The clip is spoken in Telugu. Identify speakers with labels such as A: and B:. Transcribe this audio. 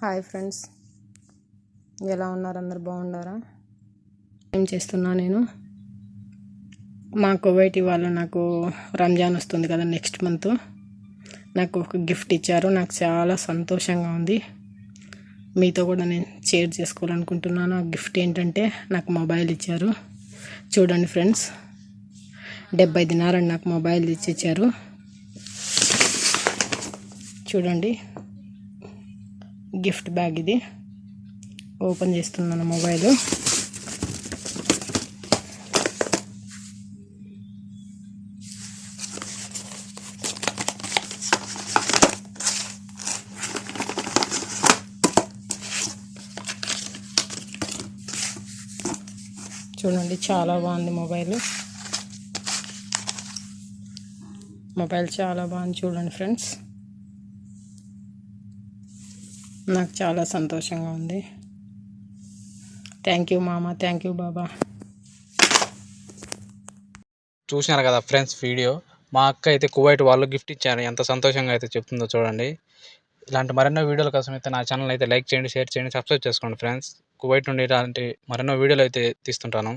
A: హాయ్ ఫ్రెండ్స్, ఎలా ఉన్నారు? అందరు బాగున్నారా? ఏం చేస్తున్నా నేను మా కువైట్ వాళ్ళు నాకు రంజాన్ వస్తుంది కదా, నెక్స్ట్ మంత్ నాకు ఒక గిఫ్ట్ ఇచ్చారు. నాకు చాలా సంతోషంగా ఉంది. మీతో కూడా నేను షేర్ చేసుకోవాలనుకుంటున్నాను. ఆ గిఫ్ట్ ఏంటంటే నాకు మొబైల్ ఇచ్చారు. చూడండి ఫ్రెండ్స్, 70 దినారని నాకు మొబైల్ ఇచ్చారు. చూడండి, గిఫ్ట్ బ్యాగ్ ఇది. ఓపెన్ చేస్తున్నాను మొబైల్. చూడండి, చాలా బాగుంది మొబైల్ చాలా బాగుంది. చూడండి ఫ్రెండ్స్, నాకు చాలా సంతోషంగా ఉంది. థ్యాంక్ యూ మామ, థ్యాంక్ యూ బాబా.
B: చూసినారు కదా ఫ్రెండ్స్ వీడియో. మా అక్క అయితే కువైట్ వాళ్ళు గిఫ్ట్ ఇచ్చారు. ఎంత సంతోషంగా అయితే చెప్తుందో చూడండి. ఇలాంటి మరెన్నో వీడియోల కోసం అయితే నా ఛానల్ అయితే లైక్ చేయండి, షేర్ చేయండి, సబ్స్క్రైబ్ చేసుకోండి ఫ్రెండ్స్. కువైట్ నుండి ఇలాంటి మరెన్నో వీడియోలు అయితే తీస్తుంటాను.